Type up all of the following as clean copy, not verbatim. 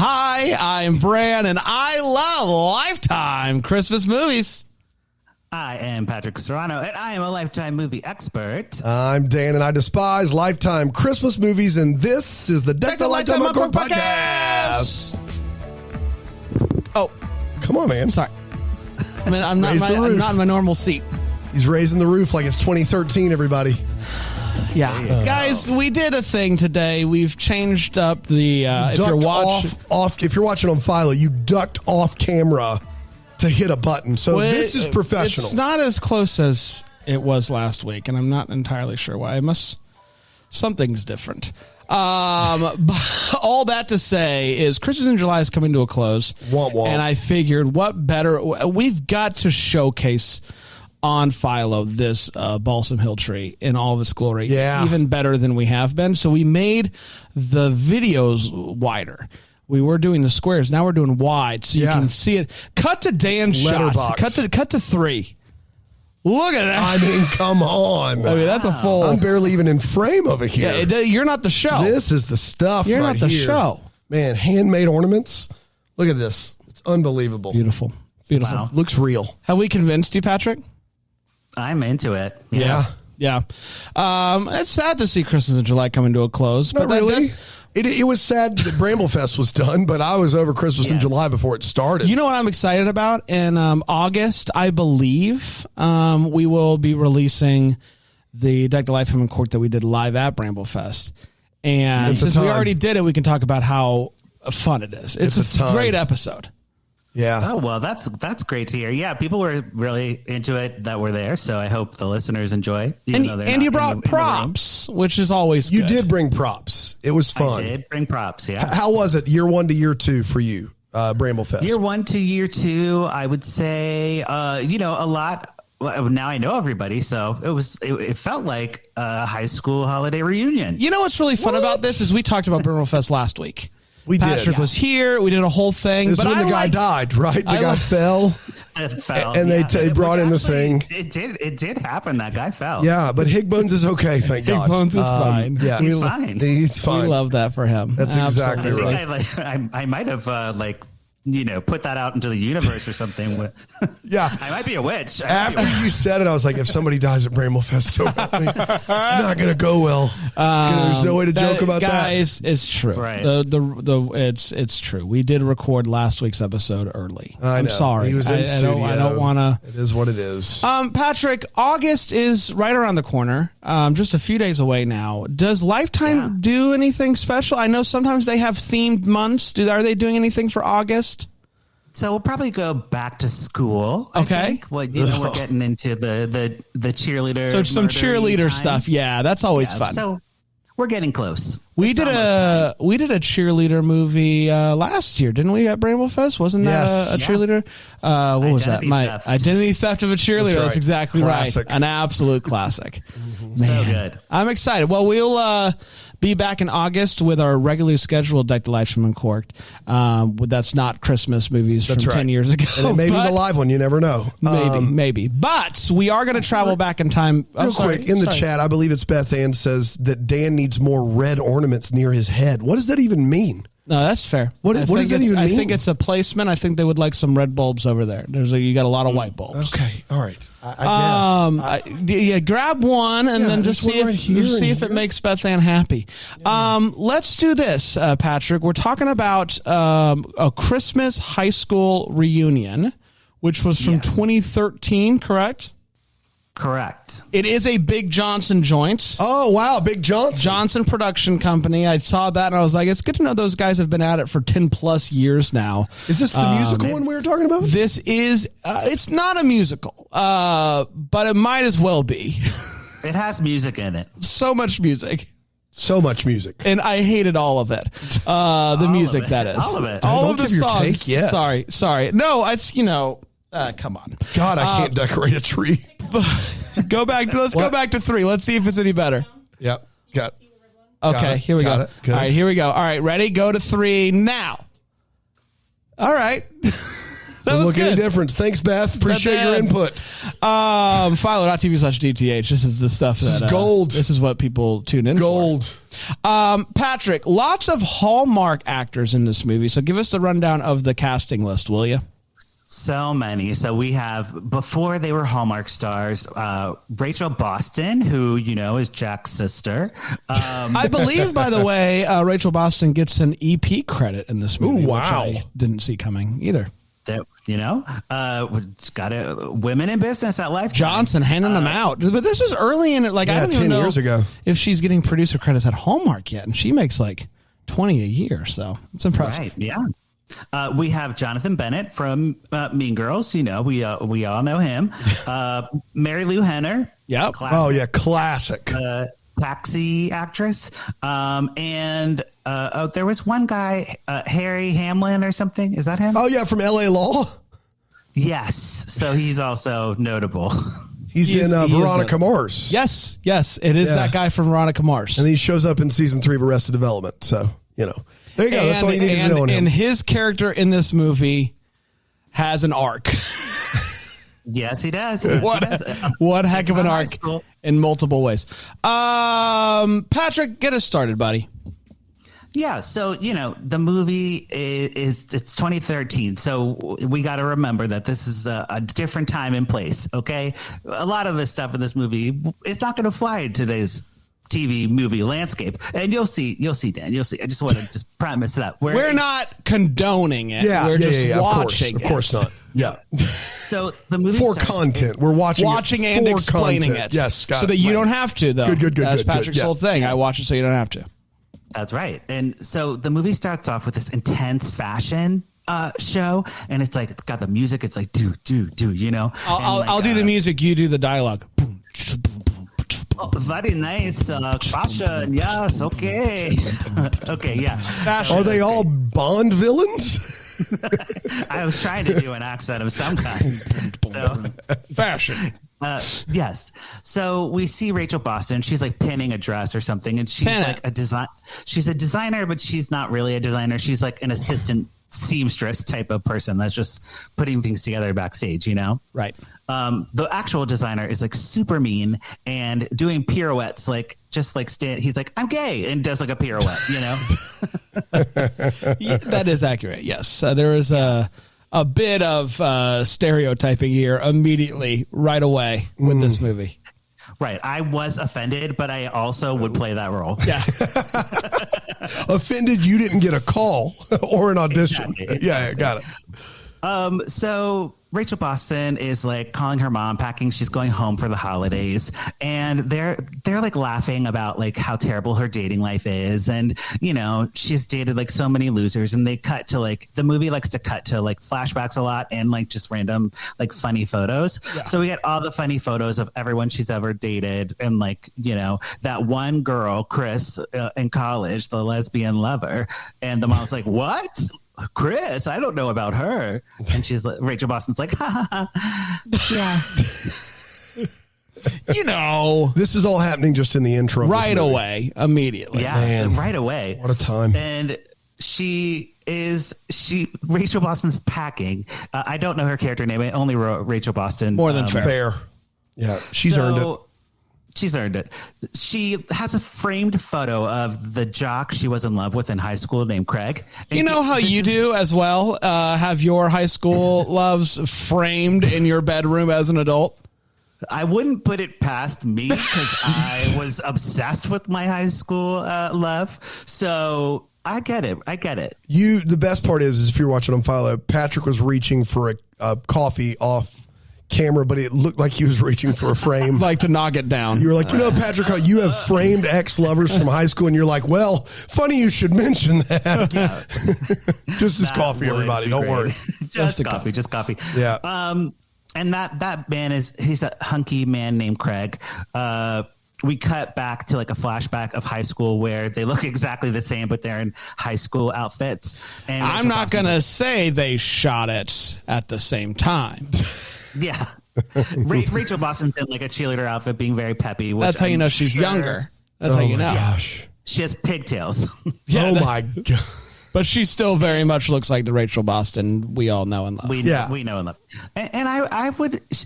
Hi, I'm Bran, and I love Lifetime Christmas movies. I am Patrick Serrano, and I am a Lifetime movie expert. I'm Dan, and I despise Lifetime Christmas movies, and this is the Deck the Lifetime Uncorked podcast. Oh, come on, man! Sorry, I mean, I'm not in my normal seat. He's raising the roof like it's 2013. Everybody, yeah, guys, we did a thing today. We've changed up the. If you're watching on Philo, you ducked off camera to hit a button. So this is professional. It's not as close as it was last week, and I'm not entirely sure why. Something's different. But all that to say is Christmas in July is coming to a close. And I figured what better, we've got to showcase on Philo this Balsam Hill tree in all of its glory. Yeah. Even better than we have been. So we made the videos wider. We were doing the squares. Now we're doing wide, so you can see it. Cut to Dan's shots. Cut to 3. Look at that. I mean, come on. I mean, that's a full. I'm barely even in frame over here. Yeah, you're not the show. This is the stuff. You're not the show. Man, handmade ornaments. Look at this. It's unbelievable. Beautiful. Wow. Looks real. Have we convinced you, Patrick? I'm into it. Yeah. It's sad to see Christmas in July coming to a close. But really? It was sad that Bramblefest was done, but I was over Christmas in July before it started. You know what I'm excited about? In August, I believe, we will be releasing the Deck the Lifetime Uncorked that we did live at Bramblefest. And since we already did it, we can talk about how fun it is. It's a great episode. Yeah. Oh, well, that's great to hear. Yeah, people were really into it that were there, so I hope the listeners enjoy. And you brought props, which is always good. You did bring props. It was fun. I did bring props, yeah. How was it year 1 to year 2 for you, Bramblefest? Year 1 to year 2, I would say, a lot. Well, now I know everybody, so it felt like a high school holiday reunion. You know what's really fun about this is we talked about Bramblefest last week. Patrick was here. We did a whole thing. This is when the guy died, right? The guy fell. And they brought in the thing. It did happen. That guy fell. Yeah, but Higbones is okay, thank God. Higbones is fine. Yeah, he's fine. He's fine. We love that for him. That's exactly right. I might have put that out into the universe or something. Yeah. I might be a witch. After you said it, I was like, if somebody dies at Bramblefest, so it's not going to go well. There's no way to joke about guys, that. It's true. Right. It's true. We did record last week's episode early. I'm sorry. He was in studio. I don't want to. It is what it is. Patrick, August is right around the corner. Just a few days away now. Does Lifetime do anything special? I know sometimes they have themed months. Are they doing anything for August? So we'll probably go back to school. Okay. I think. Well, we're getting into the cheerleader. So some cheerleader stuff. Yeah, that's always fun. So we're getting close. We did a cheerleader movie last year, didn't we? At Bramblefest, wasn't that a cheerleader? What was that? Identity Theft of a Cheerleader. That's exactly classic. Right. An absolute classic. So good. I'm excited. Well, we'll be back in August with our regularly scheduled Deck the Lifetime Uncorked. That's not Christmas movies from 10 years ago. And it may be the live one. You never know. Maybe. But we are going to travel back in time. Real quick, in the chat, I believe it's Beth Ann says that Dan needs more red ornaments near his head. What does that even mean? No, that's fair. What does that even mean? I think it's a placement. I think they would like some red bulbs over there. You got a lot of white bulbs. Okay, all right. I guess. Grab one and then just see if it makes Beth Ann happy. Yeah. Let's do this, Patrick. We're talking about a Christmas high school reunion, which was from 2013, correct? Correct. It is a Big Johnson joint. Oh, wow. Big Johnson. Johnson Production Company. I saw that and I was like, it's good to know those guys have been at it for 10 plus years now. Is this the musical one we were talking about? This is, it's not a musical, but it might as well be. It has music in it. So much music. So much music. And I hated all of it. The music, that is. All of it. All of the songs. Take yet. Sorry. No, it's, come on. God, I can't decorate a tree. Let's go back to 3. Let's see if it's any better. Yep. Got it. Okay, here we go. All right, here we go. All right, ready? Go to 3 now. All right. Don't look any good. difference. Thanks, Beth. Appreciate your input. Philo.tv/DTH. This is the stuff that gold. This is what people tune in Gold. for. Patrick, lots of Hallmark actors in this movie. So give us the rundown of the casting list, will you? So many. So we have, before they were Hallmark stars, Rachel Boston, who, is Jack's sister. I believe, by the way, Rachel Boston gets an EP credit in this movie. Ooh, wow. Which I didn't see coming either. That, got women in business at Lifetime. Johnson handing them out. But this was early in it. Like, I don't even 10 know years ago. if she's getting producer credits at Hallmark yet. And she makes like 20 a year. So it's impressive. Right. Yeah. We have Jonathan Bennett from Mean Girls. We all know him. Mary Lou Henner. Yep. Classic. Taxi actress. And there was one guy, Harry Hamlin or something. Is that him? Oh, yeah, from LA Law. Yes. So he's also notable. He's in Veronica Mars. Yes. It is that guy from Veronica Mars. And he shows up in season 3 of Arrested Development. So, there you go. That's all you need to know on him. And his character in this movie has an arc. Yes, he does. What heck of an arc in multiple ways. Patrick, get us started, buddy. Yeah, so the movie it's 2013, so we got to remember that this is a different time and place. Okay, a lot of this stuff in this movie it's not going to fly in today's TV movie landscape, and you'll see, Dan. You'll see. I just want to premise that we're not condoning it. Yeah, we're just watching. Of course not. Yeah. So the movie for content, we're watching and explaining content. it. Yes, so that you don't have to, though. Good. That's Patrick's whole thing. Yes. I watch it so you don't have to. That's right. And so the movie starts off with this intense fashion show, and it's like got the music. It's like do. I'll do the music. You do the dialogue. Oh, very nice fashion. Yes. Okay. Okay. Yeah. Fashion. Are they all Bond villains? I was trying to do an accent of some kind. So, fashion. Yes. So we see Rachel Boston. She's like pinning a dress or something, and she's like she's a designer, but she's not really a designer. She's like an assistant seamstress type of person that's just putting things together backstage, Right. The actual designer is like super mean and doing pirouettes, like just like he's like, I'm gay, and does like a pirouette, Yeah, that is accurate. Yes. There is a bit of stereotyping here immediately right away with this movie. Right. I was offended, but I also would play that role. Yeah. Offended you didn't get a call or an audition. Exactly. Yeah, got it. So Rachel Boston is like calling her mom, packing. She's going home for the holidays, and they're like laughing about like how terrible her dating life is, and she's dated like so many losers. And they cut to like the movie likes to cut to like flashbacks a lot and like just random like funny photos. Yeah. So we get all the funny photos of everyone she's ever dated, and like that one girl, Chris, in college, the lesbian lover, and the mom's like, what? Chris, I don't know about her. And she's like, Rachel Boston's like, ha ha ha. Yeah. This is all happening just in the intro. Right away, immediately. Yeah, man. Right away. What a time. And Rachel Boston's packing. I don't know her character name. I only wrote Rachel Boston. More than fair. Yeah, she's earned it. She's earned it. She has a framed photo of the jock she was in love with in high school named Craig. And you know how you do as well? Have your high school loves framed in your bedroom as an adult? I wouldn't put it past me because I was obsessed with my high school love. So I get it. The best part is if you're watching on Philo, Patrick was reaching for a coffee off camera, but it looked like he was reaching for a frame. Like to knock it down. You were like, Patrick, how you have framed ex-lovers from high school, and you're like, well, funny you should mention that. Just this coffee, everybody. Don't worry. Just coffee. Yeah. And that man he's a hunky man named Craig. We cut back to like a flashback of high school where they look exactly the same, but they're in high school outfits. And I'm not going to say they shot it at the same time. Yeah. Rachel Boston's in like a cheerleader outfit being very peppy. That's how you know she's younger. That's how you know. Gosh. She has pigtails. Yeah, my God. But she still very much looks like the Rachel Boston we all know and love. We know and love. And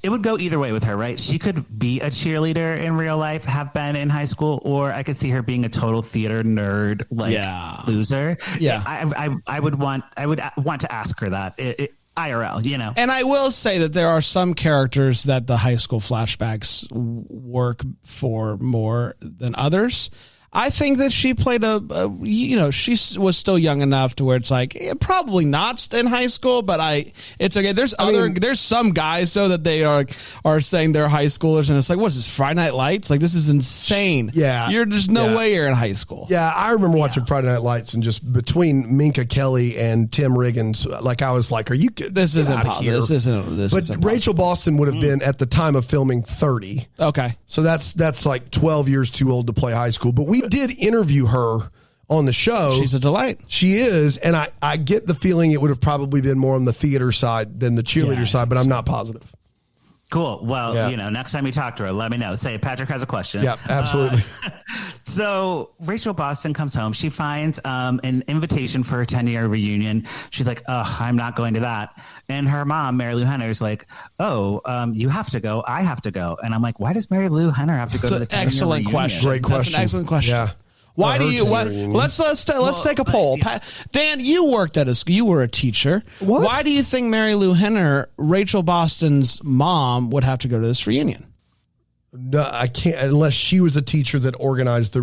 it would go either way with her, right? She could be a cheerleader in real life, have been in high school, or I could see her being a total theater nerd, loser. Yeah. I would want to ask her that. IRL, you know. And I will say that there are some characters that the high school flashbacks work for more than others. I think that she played she was still young enough to where it's like probably not in high school, but it's okay. There's some guys though that they are saying they're high schoolers, and it's like, what is this, Friday Night Lights? Like, this is insane. Yeah, there's no way you're in high school. Yeah, I remember watching Friday Night Lights, and just between Minka Kelly and Tim Riggins, like I was like, are you kidding? This isn't possible. But Rachel Boston would have been at the time of filming 30. Okay, so that's like 12 years too old to play high school. But we did interview her on the show. She's a delight. She is, and I get the feeling it would have probably been more on the theater side than the cheerleader side, but I'm not positive. Cool. Well, next time you talk to her, let me know. Say Patrick has a question. Yeah, absolutely. So Rachel Boston comes home. She finds an invitation for her 10-year reunion. She's like, "Oh, I'm not going to that." And her mom, Mary Lou Henner, is like, "Oh, you have to go. I have to go." And I'm like, "Why does Mary Lou Henner have to go to the 10-year reunion?" Excellent question. Great question. That's an excellent question. Yeah. Why do you? Let's take a poll. Yeah. Dan, you worked at a school. You were a teacher. What? Why do you think Mary Lou Henner, Rachel Boston's mom, would have to go to this reunion? No, I can't, unless she was a teacher that organized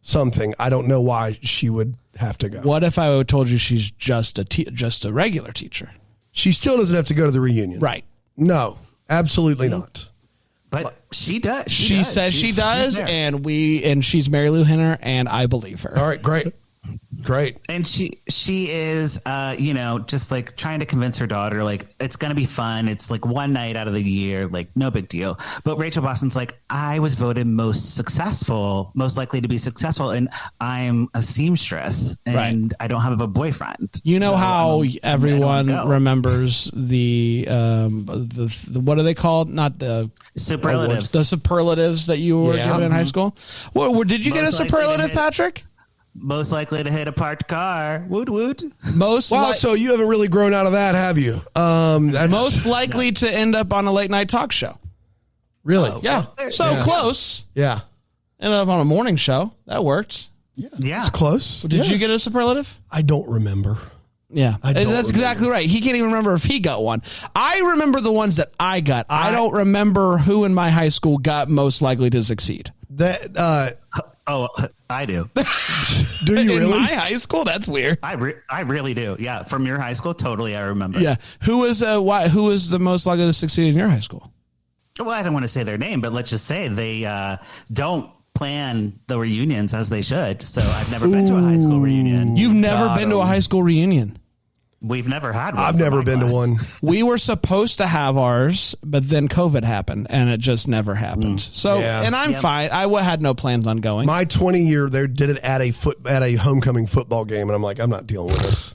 something. I don't know why she would have to go. What if I told you she's just a regular teacher? She still doesn't have to go to the reunion. Right. No, absolutely not. But she does. She says she does, and she's Mary Lou Henner, and I believe her. All right, great. And she is, just like trying to convince her daughter, like, it's going to be fun. It's like one night out of the year, like no big deal. But Rachel Boston's like, I was voted most likely to be successful, and I'm a seamstress, and I don't have a boyfriend. You know how everyone remembers the what are they called? Not the superlatives. Awards, the superlatives that you were given in high school. Did you get a superlative, Patrick? Most likely to hit a parked car. Woot woot. So you haven't really grown out of that, have you? Most likely to end up on a late night talk show. Really? Close. Yeah. Ended up on a morning show. That worked. Yeah. It's close. Did you get a superlative? I don't remember. Yeah, that's exactly right. He can't even remember if he got one. I remember the ones that I got. I don't remember who in my high school got most likely to succeed. I do. Do you really? In my high school? That's weird. I really do. Yeah, from your high school, totally. I remember. Yeah, who was the most likely to succeed in your high school? Well, I don't want to say their name, but let's just say they don't plan the reunions as they should. So I've never been to a high school reunion. You've never been to a high school reunion? We've never had one. I've never been to one. We were supposed to have ours, but then COVID happened, and it just never happened. And I'm fine. I had no plans on going. My 20-year, they did it at a homecoming football game, and I'm like, I'm not dealing with this.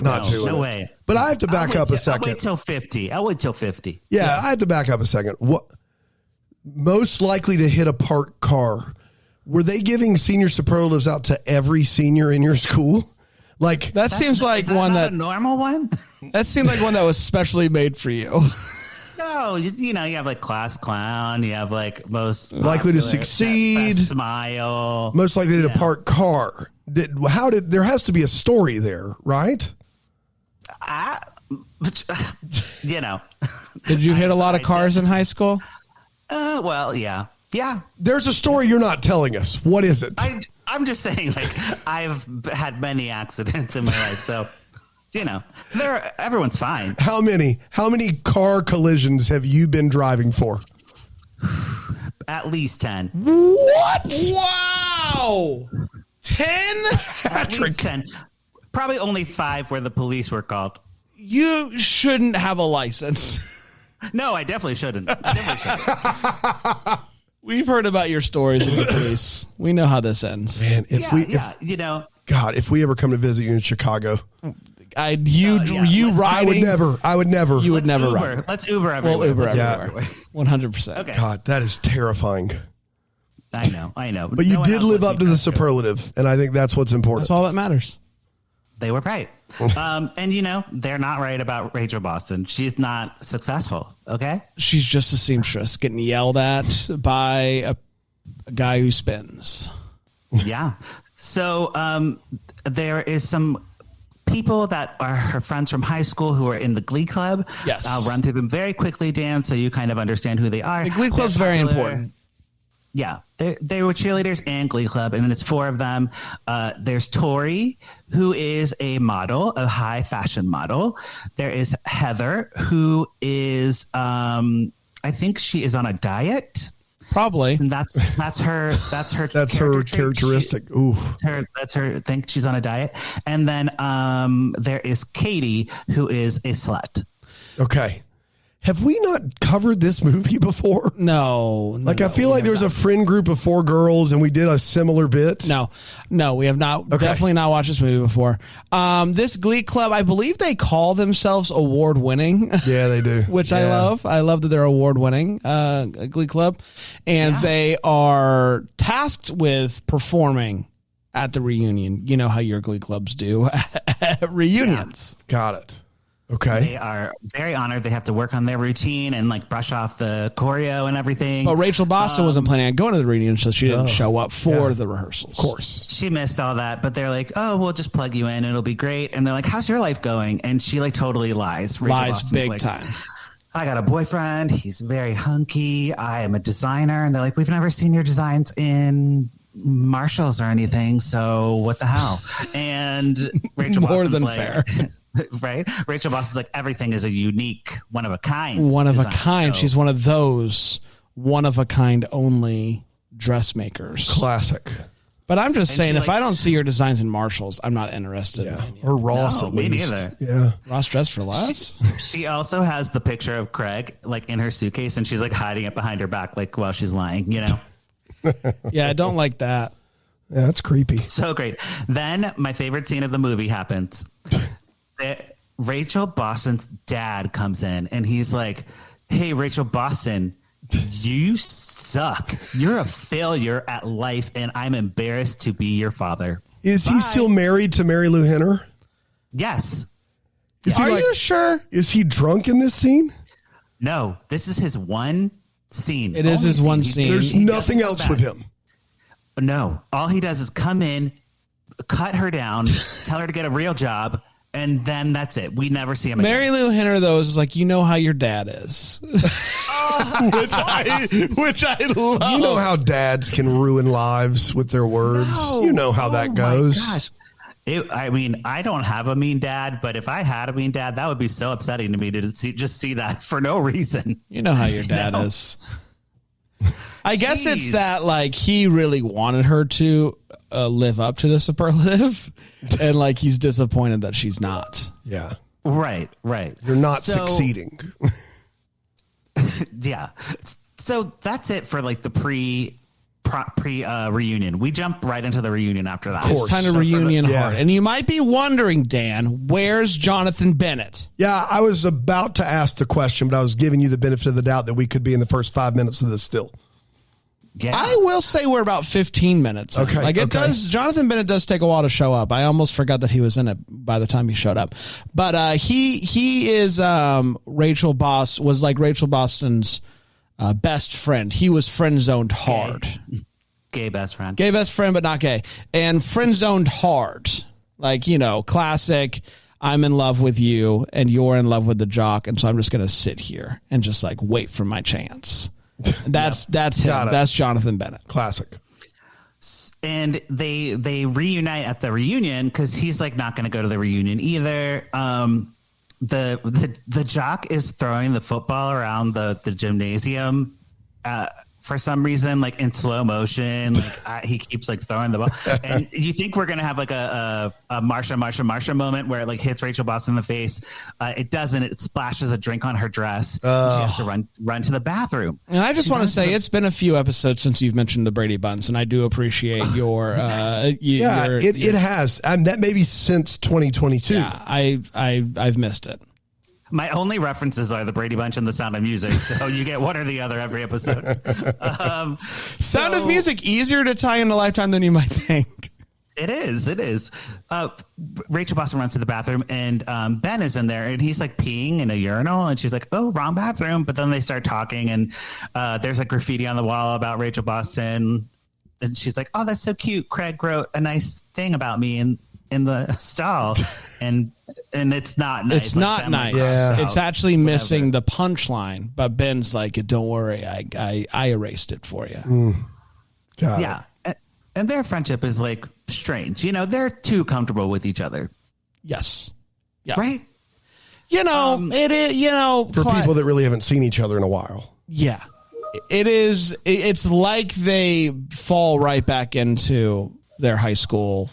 No way. But I have to back up a second. I'll wait till 50. Yeah, I have to back up a second. What most likely to hit a parked car? Were they giving senior superlatives out to every senior in your school? Like that seems like one that a normal one. That seemed like one that was specially made for you. No, you have like class clown. You have like most likely to succeed, best smile, most likely to park car. There has to be a story there, right? Did you hit a lot of cars in high school? Well, yeah. There's a story you're not telling us. What is it? I'm just saying, like, I've had many accidents in my life, so everyone's fine. How many car collisions have you been driving for? At least 10. What? Wow. 10? At least 10. Probably only 5 where the police were called. You shouldn't have a license. No, I definitely shouldn't. We've heard about your stories with the police. We know how this ends. Man, God, if we ever come to visit you in Chicago, riding. I would never. You would never ride. Let's Uber everywhere. We'll Uber everywhere. 100%. Okay. God, that is terrifying. I know. But you did live up to the superlative, and I think that's what's important. That's all that matters. They were right. And, you know, they're not right about Rachel Boston. She's not successful, okay? She's just a seamstress getting yelled at by a guy who spins. Yeah. So there is some people that are her friends from high school who are in the Glee Club. Yes. I'll run through them very quickly, Dan, so you kind of understand who they are. The Glee Club's very important. Yeah, they were cheerleaders and Glee Club, and then it's 4 of them. There's Tori, who is a model, a high fashion model. There is Heather, who is, I think she is on a diet. Probably. And that's her That's her characteristic. Ooh. That's her. I think she's on a diet. And then there is Katie, who is a slut. Okay. Have we not covered this movie before? No. I feel like there's a friend group of 4 girls and we did a similar bit. No, we have not. Okay. Definitely not watched this movie before. This Glee Club, I believe they call themselves award winning. Yeah, they do. Which I love. I love that they're award winning, Glee Club. And they are tasked with performing at the reunion. You know how your Glee Clubs do at reunions. Yeah. Got it. Okay. They are very honored. They have to work on their routine and like brush off the choreo and everything. But Rachel Boston wasn't planning on going to the reunion, so she didn't show up for the rehearsals. Of course. She missed all that, but they're like, oh, we'll just plug you in. It'll be great. And they're like, how's your life going? And she like totally lies. Rachel Lies Boston's big like, time. I got a boyfriend. He's very hunky. I am a designer. And they're like, we've never seen your designs in Marshalls or anything. So what the hell? And Rachel More Boston's than like, fair. Right? Rachel Boston's like, everything is a unique, one of a kind. One of a design. kind. So- She's one of those one of a kind only dressmakers. Classic. But I'm just And saying, she, if like- I don't see your designs in Marshalls, I'm not interested. Yeah. in you. Or Ross No, at me least. neither. Yeah. Ross dressed for less. She also has the picture of Craig like in her suitcase, and she's like hiding it behind her back, like while she's lying, you know? Yeah, I don't like that. Yeah, that's creepy. So great. Then my favorite scene of the movie happens. Rachel Boston's dad comes in and he's like, hey, Rachel Boston, you suck. You're a failure at life, and I'm embarrassed to be your father. Is he still married to Mary Lou Henner? Yes. Is he Are you sure? Is he drunk in this scene? No, this is his one scene. It is Only his one He- scene. There's he nothing doesn't come else back. with him. No, all he does is come in, cut her down, tell her to get a real job, and then that's it. We never see him again. Mary Lou Henner, though, is like, you know how your dad is. which I love. You know how dads can ruin lives with their words. No. You know how that goes. My gosh. I mean, I don't have a mean dad, but if I had a mean dad, that would be so upsetting to me to see that for no reason. You know how your dad No. is. I guess it's Jeez. that, like, he really wanted her to live up to the superlative, and, like, he's disappointed that she's not. Yeah. Right. You're not So- succeeding. Yeah. So that's it for like the pre reunion. We jump right into the reunion after that. Of course. It's kind of So for the- reunion yeah. hard. And you might be wondering, Dan, where's Jonathan Bennett? Yeah, I was about to ask the question, but I was giving you the benefit of the doubt that we could be in the first 5 minutes of this still. Yeah. I will say we're about 15 minutes. in. Okay, Like, it okay. does. Jonathan Bennett does take a while to show up. I almost forgot that he was in it by the time he showed up. But he is Rachel Boston's best friend. He was friend zoned hard. Gay best friend. Gay best friend, but not gay. And friend zoned hard. Like, you know, classic. I'm in love with you and you're in love with the jock. And so I'm just going to sit here and just like wait for my chance. That's him. Got it. That's Jonathan Bennett. Classic. And they reunite at the reunion because he's like not going to go to the reunion either. The jock is throwing the football around the gymnasium for some reason, like in slow motion. Like he keeps like throwing the ball, and you think we're gonna have like a Marsha moment where it like hits Rachel Boston in the face. It doesn't. It splashes a drink on her dress. She has to run to the bathroom. And I just want to say it's been a few episodes since you've mentioned the Brady Bunch, and I do appreciate your It has. That may be since 2022. Yeah, I've missed it. My only references are the Brady Bunch and the Sound of Music, so you get one or the other every episode. Sound of Music easier to tie into Lifetime than you might think. It is. Rachel Boston runs to the bathroom, and Ben is in there, and he's like peeing in a urinal, and she's like, "Oh, wrong bathroom." But then they start talking, and there's like graffiti on the wall about Rachel Boston, and she's like, "Oh, that's so cute. Craig wrote a nice thing about me in the stall," and it's not nice. It's not nice. Yeah. It's actually missing the punchline. But Ben's like, "Don't worry, I erased it for you." Got it. Yeah. And their friendship is like strange. You know, they're too comfortable with each other. Yes. Yeah. Right? You know, it is, you know, For people that really haven't seen each other in a while. yeah, it is. It's like they fall right back into their high school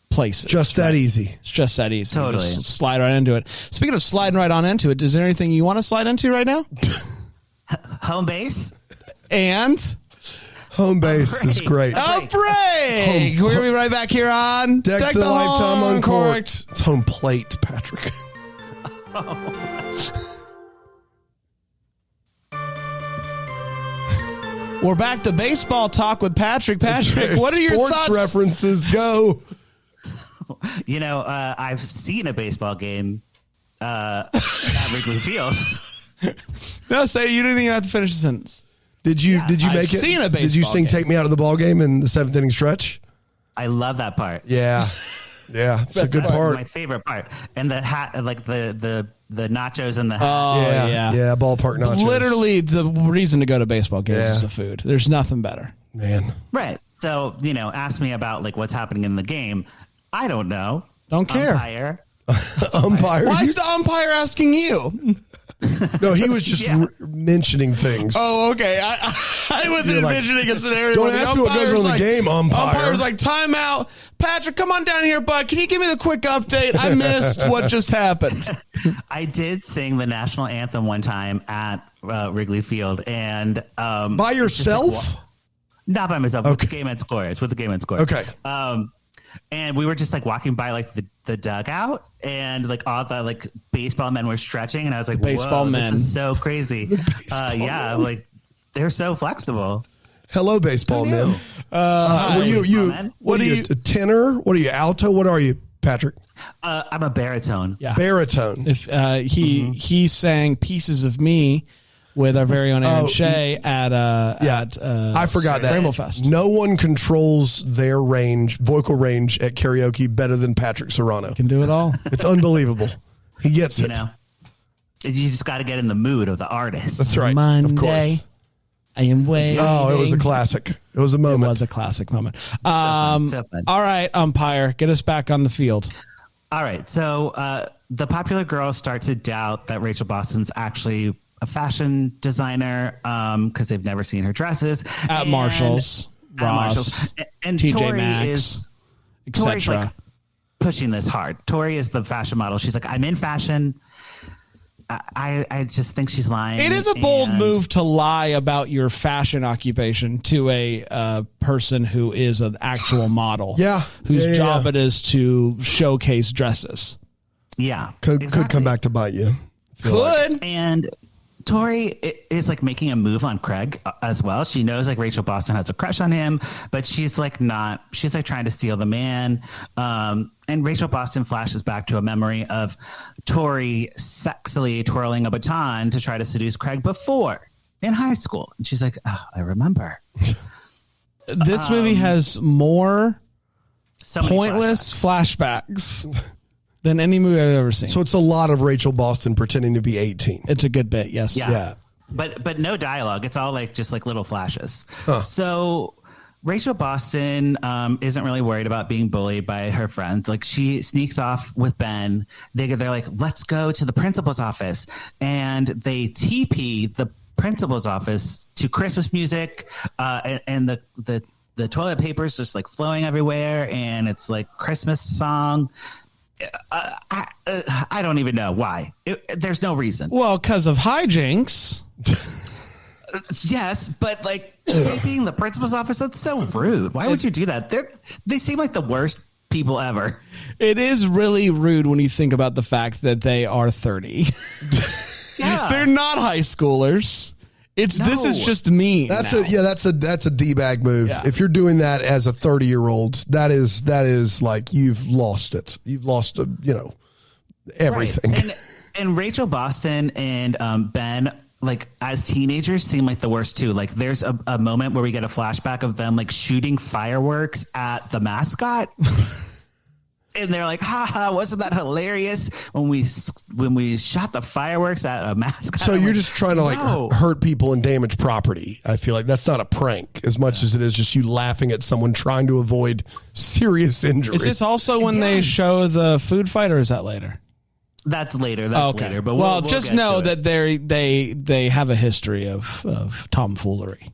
places. Just that easy. It's just that easy. Totally. Just slide right into it. Speaking of sliding right on into it, is there anything you want to slide into right now? Home base? And Home base is great. a break. We're going to be right back here on Deck the Lifetime Uncorked. It's home plate, Patrick. We're back to baseball talk with Patrick. Patrick, what are your Sports thoughts? references? Go. You know, I've seen a baseball game at Wrigley Field. No, say you didn't even have to finish the sentence. Did you I've make it? seen a Did you baseball sing game. "Take Me Out of the Ball Game" in the 7th inning stretch? I love that part. Yeah, it's a good That's part. my favorite part. And the hat, like the nachos and the hat. Oh, yeah. Ballpark nachos. Literally, the reason to go to baseball games Yeah. is the food. There's nothing better. Man. Right. So, you know, ask me about like what's happening in the game. I don't know. Don't care. Umpire. Why is the umpire asking you? No, he was just Yeah. mentioning things. Oh, okay. I wasn't You're like, envisioning a scenario "Don't where the ask me what goes umpire's on in the like, game, umpire." Umpire's like, timeout. Patrick, come on down here, bud. Can you give me the quick update? I missed what just happened. I did sing the national anthem one time at Wrigley Field, and By yourself? not by myself. Okay. With the game and scores. With the game and scores. Okay. And we were just like walking by like the dugout, and like all the like baseball men were stretching, and I was like, Baseball "Whoa, men. this is so crazy." Yeah, men. like they're so flexible. Hello, baseball Who knew? men. Were you Baseball men. what are you, a tenor? What are you, alto? What are you, Patrick? I'm a baritone. Yeah. Baritone. If he sang "Pieces of Me" with our very own Aaron Shea at I forgot that. Rainbow Fest. No one controls their vocal range at karaoke better than Patrick Serrano. Can do it all. It's unbelievable. He gets You it. know, you just got to get in the mood of the artist. That's right. Monday, Of course. I am waiting. Oh, it was a classic. It was a It moment. was a classic moment. So fun. All right, umpire, get us back on the field. All right. So the popular girls start to doubt that Rachel Boston's actually a fashion designer because they've never seen her dresses. At Marshalls, Ross, And TJ Tori Maxx, Tori's etc. like pushing this hard. Tori is the fashion model. She's like, I'm in fashion. I just think she's lying. It is a bold and- move to lie about your fashion occupation to a person who is an actual model. Yeah. Whose Yeah. job it is to showcase dresses. Yeah. Could exactly. come back to bite you. Feel like. Could. And Tori is like making a move on Craig as well. She knows like Rachel Boston has a crush on him, but she's like trying to steal the man. And Rachel Boston flashes back to a memory of Tori sexily twirling a baton to try to seduce Craig before in high school. And she's like, oh, I remember. This movie has more So many pointless flashbacks than any movie I've ever seen. So it's a lot of Rachel Boston pretending to be 18. It's a good bit, yes. Yeah. Yeah. But no dialogue. It's all like just like little flashes. Huh. So Rachel Boston isn't really worried about being bullied by her friends. Like she sneaks off with Ben. They're like, let's go to the principal's office, and they TP the principal's office to Christmas music, and the toilet paper is just like flowing everywhere, and it's like Christmas song. I don't even know why. There's no reason. Well, because of hijinks. Yes, but like taping the principal's office, that's so rude. Why would you do that? They seem like the worst people ever. It is really rude when you think about the fact that they are 30. Yeah. They're not high schoolers. This is just mean. That's now. that's a D-bag move. Yeah. If you're doing that as a 30-year-old, that is like you've lost it. You've lost everything. Right. And Rachel Boston and Ben, like as teenagers, seem like the worst too. Like there's a moment where we get a flashback of them like shooting fireworks at the mascot. And they're like, haha, wasn't that hilarious when we shot the fireworks at a mascot? So you're just trying to hurt people and damage property. I feel like that's not a prank as much as it is just you laughing at someone trying to avoid serious injury. Is this also when they show the food fight, or is that later? That's later. That's later. But we'll just know that they have a history of tomfoolery.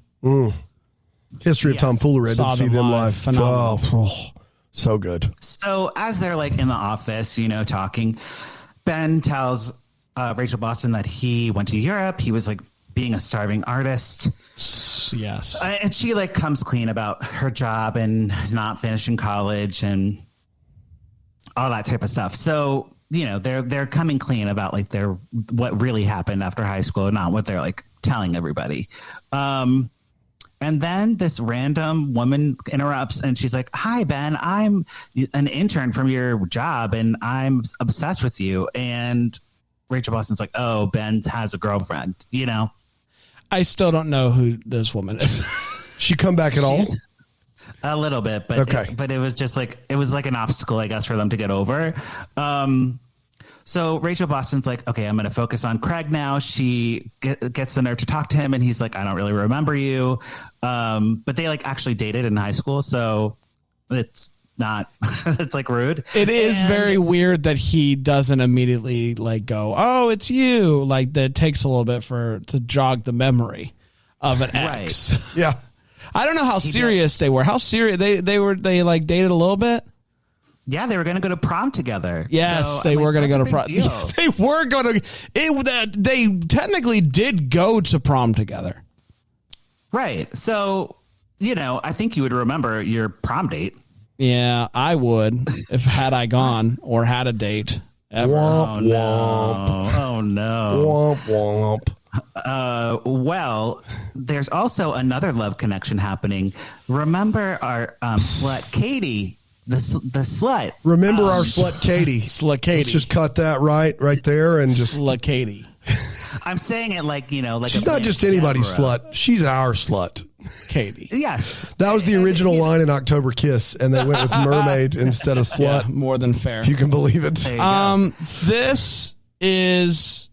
History of tomfoolery. I didn't see them live. Phenomenal. Oh, so good. So as they're like in the office, talking, Ben tells Rachel Boston that he went to Europe. He was like being a starving artist. Yes. And she like comes clean about her job and not finishing college and all that type of stuff. So, they're coming clean about like what really happened after high school, not what they're like telling everybody. And then this random woman interrupts and she's like, "Hi, Ben, I'm an intern from your job and I'm obsessed with you." And Rachel Boston's like, "Oh, Ben has a girlfriend, I still don't know who this woman is. She come back at all? A little bit, but okay. But it was just like an obstacle, I guess, for them to get over. So Rachel Boston's like, okay, I'm going to focus on Craig now. She gets the nerve to talk to him, and he's like, I don't really remember you. But they like actually dated in high school, so it's not. It's like rude. It is very weird that he doesn't immediately like go, "Oh, it's you." Like that takes a little bit to jog the memory of an ex. Right. Yeah. I don't know how serious they were. How serious they like dated a little bit. Yeah, they were going to go to prom together. Yes, so, they were going to go to prom. Yeah, they were going to. They technically did go to prom together. Right. So, I think you would remember your prom date. Yeah, I would if had I gone or had a date. Ever. Womp, womp. Oh no. Womp, womp. Well, there's also another love connection happening. Remember our slut Katie, the slut. Remember our slut Katie. Slut Katie. Let's just cut that right there and just Slut Katie. I'm saying it like she's not just anybody's slut. She's our slut. Katie. Yes. That was the original line in October Kiss, and they went with mermaid instead of slut. Yeah, more than fair. If you can believe it. This is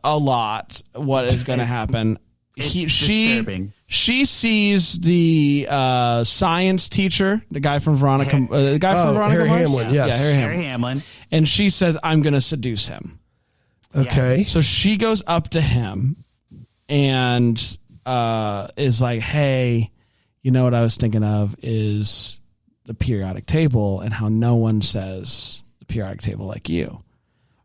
a lot. What is going to happen? Disturbing. She sees the science teacher, the guy from Veronica, Veronica Harry Mars? Hamlin. Yes, yeah, Harry Hamlin. And she says, "I'm going to seduce him." Okay. So she goes up to him and is like, "Hey, you know what I was thinking of is the periodic table and how no one says the periodic table like you.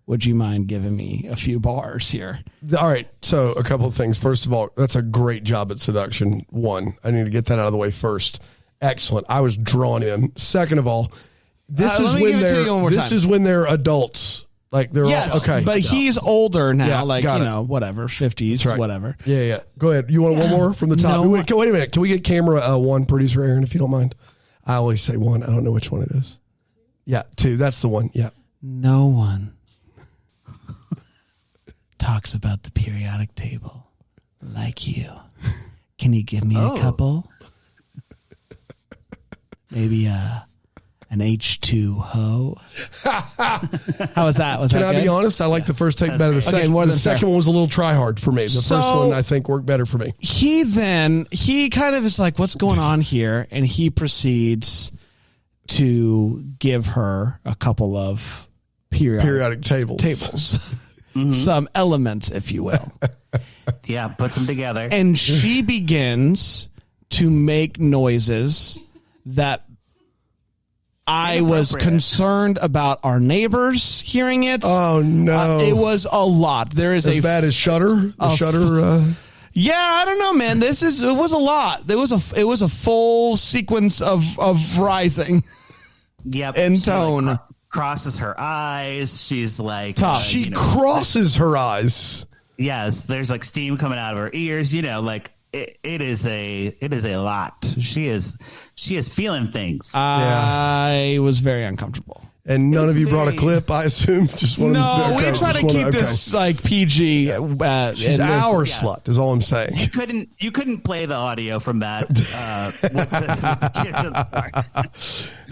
Would you mind giving me a few bars here?" All right. So a couple of things. First of all, that's a great job at seduction. One, I need to get that out of the way first. Excellent. I was drawn in. Second of all, this is when they're adults. Like they're all, okay. But he's older now, Yeah, like, got it. whatever, 50s, right. whatever. Yeah. Go ahead. You want one more from the top? No. Wait a minute. Can we get camera one, producer Aaron, if you don't mind? I always say one. I don't know which one it is. Yeah, two. That's the one. Yeah. No one talks about the periodic table like you. Can you give me a couple? Maybe an H2O. How was that? Can I be honest? I like the first take better than the second. Okay, more than the second one was a little try hard for me. The first one I think worked better for me. He kind of is like, what's going on here? And he proceeds to give her a couple of periodic tables. Some elements, if you will. Yeah, puts them together. And she begins to make noises that I was concerned about our neighbors hearing it. Oh no! It was a lot. There is as bad as Shudder. Yeah, I don't know, man. It was a lot. It was a full sequence of rising. Yep. In tone. Like, crosses her eyes. She's like she crosses her eyes. Yes, there's like steam coming out of her ears. You know, like it is a lot. She is feeling things. I was very uncomfortable. And none of you brought a clip, I assume. We try to keep this like PG. She's our slut, is all I'm saying. You couldn't play the audio from that. With the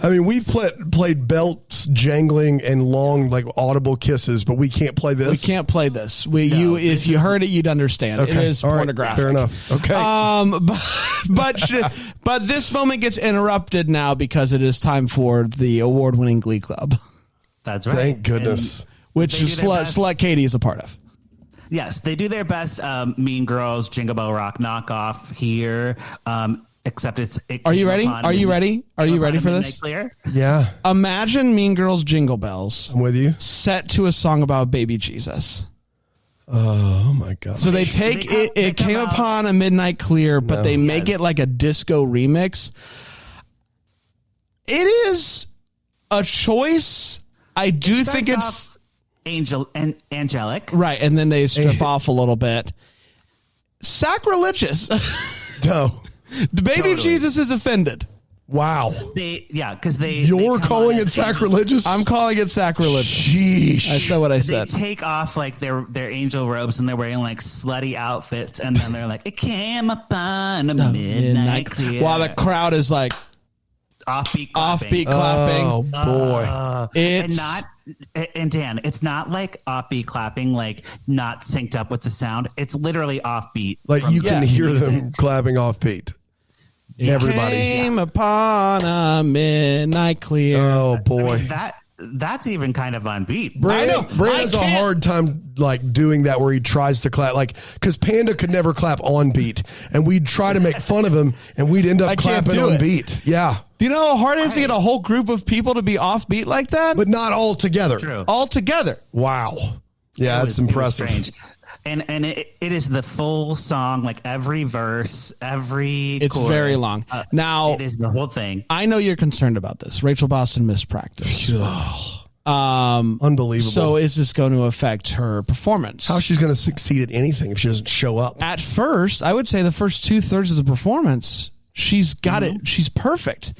I mean, we've played belts jangling and long, like audible kisses, but we can't play this. We can't play this. If you heard it, you'd understand. Okay. It is all pornographic. Right. Fair enough. Okay. But this moment gets interrupted now because it is time for the award-winning Glee Club. That's right. Thank goodness. Which Slut Katie is a part of. Yes, they do their best Mean Girls Jingle Bell Rock knockoff here. Except Are you ready? Are you ready? Are you ready for this? Clear? Yeah. Imagine Mean Girls Jingle Bells. I'm with you. Set to a song about baby Jesus. Oh my God. So they take it came upon a midnight clear, but they make it like a disco remix. It is a choice. I do think it's angelic. Right, and then they strip off a little bit. Sacrilegious. No. The baby Jesus is offended. Wow. Because You're calling it sacrilegious? I'm calling it sacrilegious. Sheesh. I said what I said. They take off like their angel robes and they're wearing like slutty outfits, and then they're like, it came upon a midnight clear. While the crowd is like offbeat clapping. Oh boy. And Dan, it's not like offbeat clapping, like not synced up with the sound. It's literally offbeat. Like you can hear them clapping offbeat. Everybody came upon a midnight clear. Oh boy. I mean, that's even kind of on beat. Brand has a hard time like doing that where he tries to clap, like because Panda could never clap on beat, and we'd try to make fun of him, and we'd end up clapping on beat. Yeah. Do you know how hard it is to get a whole group of people to be off beat like that? But not all together. True. All together. Wow. Yeah, that's impressive. Strange. And it is the full song, like every verse, It's chorus. very long. Now it is the whole thing. I know you're concerned about this. Rachel Boston missed practice. Unbelievable. So is this going to affect her performance? How she's going to succeed at anything if she doesn't show up? At first, I would say the first 2/3 of the performance, she's got it. She's perfect.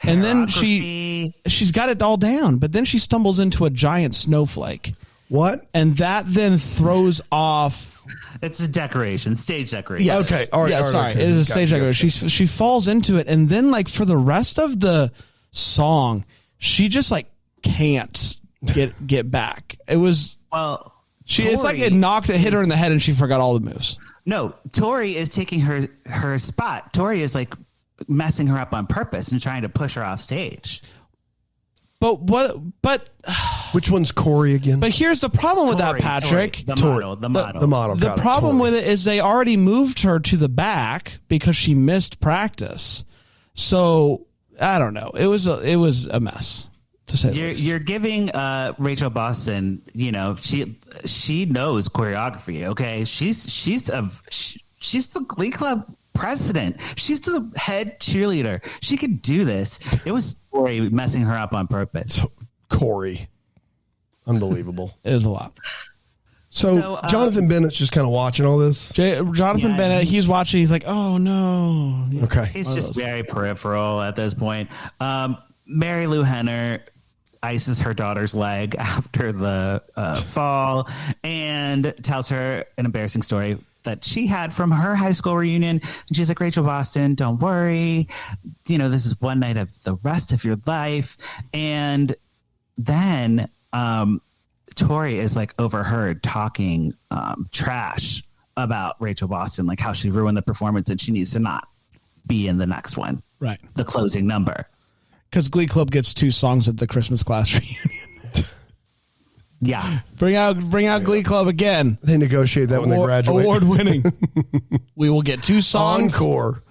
And then she's got it all down. But then she stumbles into a giant snowflake. What? And that then throws off. It's a decoration, stage decoration. Yes. Okay. All right. Yeah, sorry. Okay. It is a stage decoration. She falls into it. And then, like, for the rest of the song, she just, like, can't get back. It was. Well, it's like it hit her in the head and she forgot all the moves. No, Tori is taking her spot. Tori is, like, messing her up on purpose and trying to push her off stage. But which one's Corey again? But here's the problem with that, Patrick. The model. The problem with it is they already moved her to the back because she missed practice. So I don't know. It was a mess, to say the least. You're giving Rachel Boston. You know, she knows choreography. Okay, she's the Glee Club president. She's the head cheerleader. She could do this. It was Corey messing her up on purpose. Corey. Unbelievable. It was a lot. So Jonathan Bennett's just kind of watching all this? Jonathan Bennett, he's watching. He's like, oh, no. Yeah. Okay. He's just very peripheral at this point. Mary Lou Henner ices her daughter's leg after the fall and tells her an embarrassing story that she had from her high school reunion. And she's like, Rachel Boston, don't worry. You know, this is one night of the rest of your life. And then Tori is like overheard talking trash about Rachel Boston, like how she ruined the performance and she needs to not be in the next one. Right. The closing number. Because Glee Club gets 2 songs at the Christmas class reunion. Yeah. Bring out Glee Club again. They negotiate that when they graduate. Award winning. We will get 2 songs. Encore.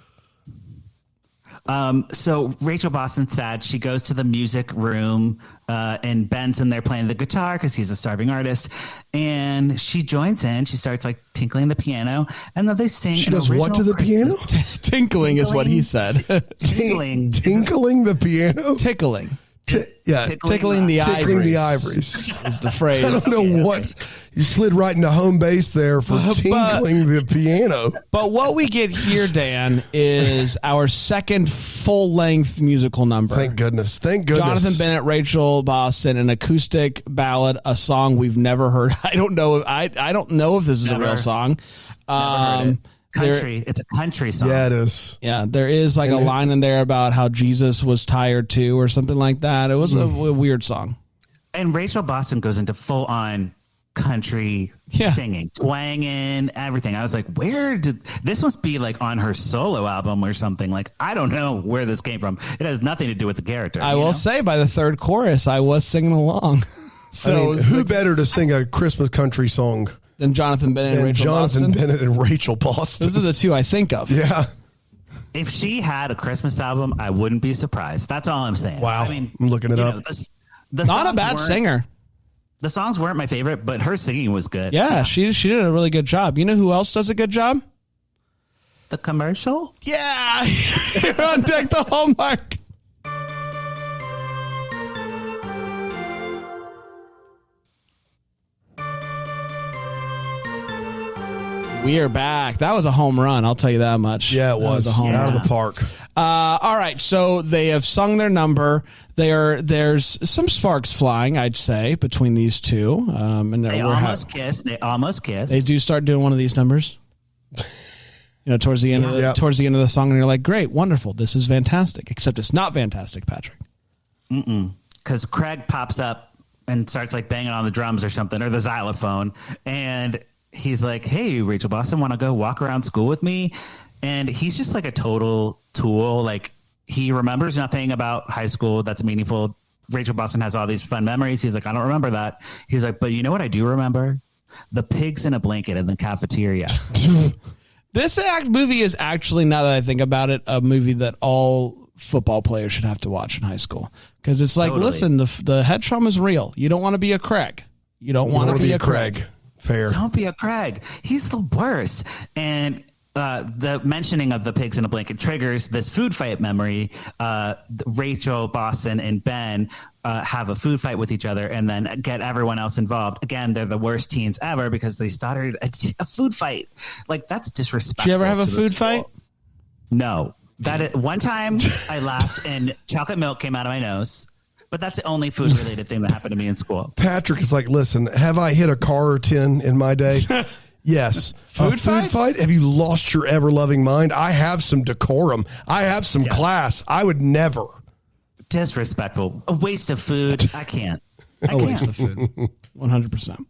So Rachel Boston's sad. She goes to the music room and Ben's in there playing the guitar because he's a starving artist. And she joins in. She starts like tinkling the piano. And then they sing. She does what to the piano? Tinkling is what he said. Tinkling. Tinkling the piano? Tickling. Tickling the ivories is the phrase. I don't know what you slid right into home base there for tinkling the piano. But what we get here, Dan, is our second full-length musical number. Thank goodness. Jonathan Bennett, Rachel Boston, an acoustic ballad, a song we've never heard. I don't know. I don't know if this is a real song. Country. It's a country song. Yeah, it is. Yeah, there is like a line in there about how Jesus was tired too or something like that. It was a weird song. And Rachel Boston goes into full-on country singing, twanging, everything. I was like, this must be like on her solo album or something. Like, I don't know where this came from. It has nothing to do with the character. I will say by the third chorus, I was singing along. So who better to sing a Christmas country song than Jonathan Bennett and Rachel Boston? Bennett and Rachel Boston. Those are the two I think of. Yeah. If she had a Christmas album, I wouldn't be surprised. That's all I'm saying. Wow. I mean, I'm looking it up. Not a bad singer. The songs weren't my favorite, but her singing was good. Yeah, she did a really good job. You know who else does a good job? The commercial? Yeah. You're on deck, the Hallmark. We are back. That was a home run. I'll tell you that much. Yeah, it was. A home out run. of the park. All right. So they have sung their number. There's some sparks flying, I'd say, between these two. And they almost kiss. They almost kiss. They do start doing one of these numbers. Towards the end of the song, and you're like, great, wonderful, this is fantastic. Except it's not fantastic, Patrick. Because Craig pops up and starts like banging on the drums or something, or the xylophone, and he's like, hey, Rachel Boston, want to go walk around school with me? And he's just like a total tool. Like, he remembers nothing about high school that's meaningful. Rachel Boston has all these fun memories. He's like, I don't remember that. He's like, but you know what I do remember? The pigs in a blanket in the cafeteria. This movie is actually, now that I think about it, a movie that all football players should have to watch in high school. Because it's like, listen, the head trauma is real. You don't want to be a Craig. You don't want to be a Craig. Fair. Don't be a Craig. He's the worst. And the mentioning of the pigs in a blanket triggers this food fight memory. Rachel, Boston, and Ben have a food fight with each other and then get everyone else involved. Again, they're the worst teens ever because they started a food fight. Like, that's disrespectful. Did you ever have a food fight? No. One time I laughed and chocolate milk came out of my nose. But that's the only food-related thing that happened to me in school. Patrick is like, listen, have I hit a car or 10 in my day? Yes. Food fight? Have you lost your ever-loving mind? I have some decorum. I have some class. I would never. Disrespectful. A waste of food. I can't. Waste of food. 100%.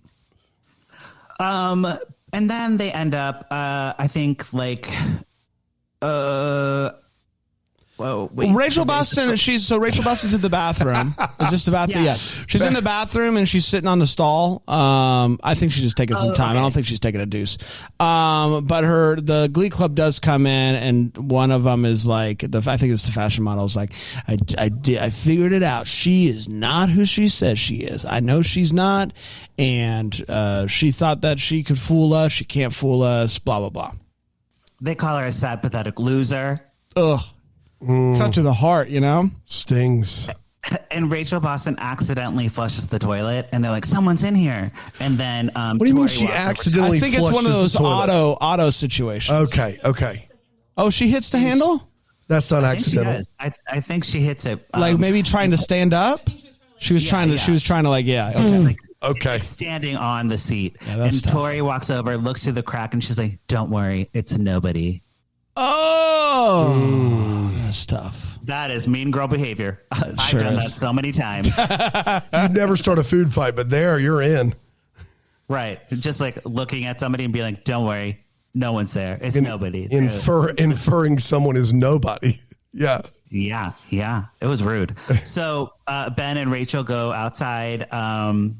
And then they end up, I think, like... Whoa, wait. Rachel Boston, Rachel Boston's in the bathroom. It's just about she's in the bathroom and she's sitting on the stall. I think she's just taking some time. Okay. I don't think she's taking a deuce. But the Glee Club does come in, and one of them is like, I think it's the fashion model is like, I figured it out. She is not who she says she is. I know she's not, and she thought that she could fool us. She can't fool us. Blah blah blah. They call her a sad, pathetic loser. Ugh. Cut to the heart, Stings. And Rachel Boston accidentally flushes the toilet, and they're like, "Someone's in here." And then, what do you mean she accidentally? I think it's one of those auto situations. Okay. Oh, she hits the handle. That's not accidental. I think she hits it. Like maybe trying to stand up. She was trying to. She was trying to Okay. Standing on the seat, and tough. Tori walks over, looks through the crack, and she's like, "Don't worry, it's nobody." Oh, that's tough. That is mean girl behavior. I've done that so many times. You'd never start a food fight, but you're in. Right. Just like looking at somebody and be like, don't worry, no one's there. It's nobody. Inferring someone is nobody. Yeah. Yeah. It was rude. So Ben and Rachel go outside and